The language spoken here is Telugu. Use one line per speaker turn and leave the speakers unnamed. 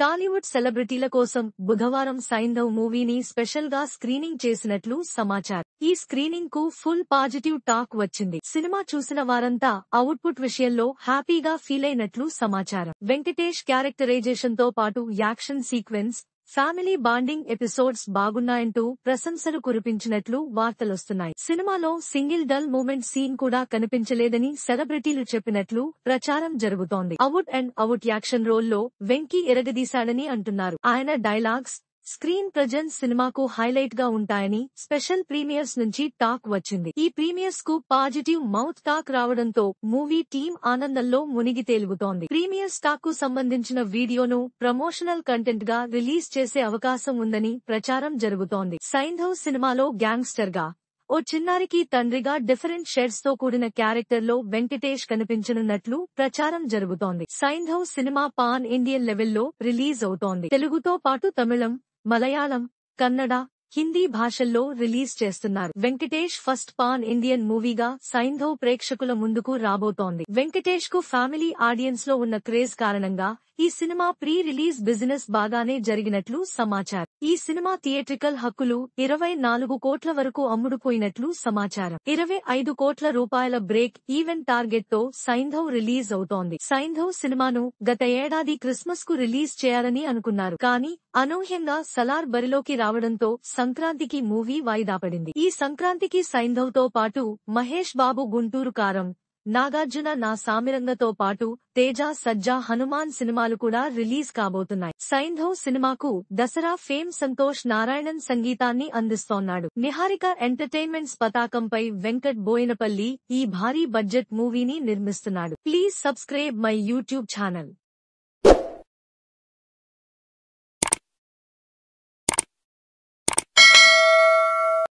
టాలీవుడ్ సెలబ్రిటీల కోసం బుధవారం సైంధవ్ మూవీని స్పెషల్ గా స్క్రీనింగ్ చేసినట్లు సమాచారం. ఈ స్క్రీనింగ్ కు ఫుల్ పాజిటివ్ టాక్ వచ్చింది. సినిమా చూసిన వారంతా అవుట్పుట్ విషయంలో హ్యాపీగా ఫీలైనట్లు సమాచారం. వెంకటేష్ క్యారెక్టరైజేషన్ తో పాటు action sequence, family bonding episodes బాగున్నాయంటూ ప్రశంసలు కురిపించినట్లు వార్తలొస్తున్నాయి. సినిమాలో సింగిల్ డల్ మూమెంట్ సీన్ కూడా కనిపించలేదని సెలబ్రిటీలు చెప్పినట్లు ప్రచారం జరుగుతోంది. అవుట్ అండ్ అవుట్ యాక్షన్ రోల్లో వెంకీ ఎరగదీశాడని అంటున్నారు. ఆయన డైలాగ్స్, స్క్రీన్ ప్రెజెన్స్ సినిమాకు హైలైట్ గా ఉంటాయని స్పెషల్ ప్రీమియర్స్ నుంచి టాక్ వచ్చింది. ఈ ప్రీమియర్స్ కు పాజిటివ్ మౌత్ టాక్ రావడంతో మూవీ టీం ఆనందంలో మునిగి తేలుగుతోంది. ప్రీమియర్స్ టాక్ కు సంబంధించిన వీడియోను ప్రమోషనల్ కంటెంట్ గా రిలీజ్ చేసే అవకాశం ఉందని ప్రచారం జరుగుతోంది. సైంధవ్ సినిమాలో గ్యాంగ్స్టర్ గా, ఓ చిన్నారికి తండ్రిగా డిఫరెంట్ షేడ్స్ తో కూడిన క్యారెక్టర్ లో వెంకటేష్ కనిపించనున్నట్లు ప్రచారం జరుగుతోంది. సైంధవ్ సినిమా పాన్ ఇండియన్ లెవెల్లో రిలీజ్ అవుతోంది. తెలుగుతో పాటు తమిళం, మలయాళం, కన్నడ, హిందీ భాషల్లో రిలీజ్ చేస్తున్నారు. వెంకటేష్ ఫస్ట్ పాన్ ఇండియన్ మూవీగా సైంధవ్ ప్రేక్షకుల ముందుకు రాబోతోంది. వెంకటేష్ కు ఫ్యామిలీ ఆడియన్స్ లో ఉన్న క్రేజ్ కారణంగా ఈ సినిమా ప్రీ రిలీజ్ బిజినెస్ బాగానే జరిగినట్లు సమాచారం. ఈ సినిమా థియేట్రికల్ హక్కులు 24 కోట్ల వరకు అమ్ముడుపోయినట్లు సమాచారం. 25 కోట్ల రూపాయల బ్రేక్ ఈవెన్ టార్గెట్ తో సైంధవ్ రిలీజ్ అవుతోంది. సైంధవ్ సినిమాను గత ఏడాది క్రిస్మస్ కు రిలీజ్ చేయాలని అనుకున్నారు. కానీ అనూహ్యంగా సలార్ బరిలోకి రావడంతో సంక్రాంతికి మూవీ వాయిదా పడింది. ఈ సంక్రాంతికి సైంధవ్ తో పాటు మహేష్ బాబు గుంటూరు కారం, నాగార్జున నా సామిరంగతో పాటు తేజ సజ్జా హనుమాన్ సినిమాలు కూడా రిలీజ్ కాబోతున్నాయి. సైంధవ్ సినిమాకు దసరా ఫేమ్ సంతోష్ నారాయణన్ సంగీతాన్ని అందిస్తోన్నాడు. నిహారిక ఎంటర్టైన్మెంట్స్ పతాకంపై వెంకట్ బోయినపల్లి ఈ భారీ బడ్జెట్ మూవీని నిర్మిస్తున్నాడు. Please subscribe my YouTube channel.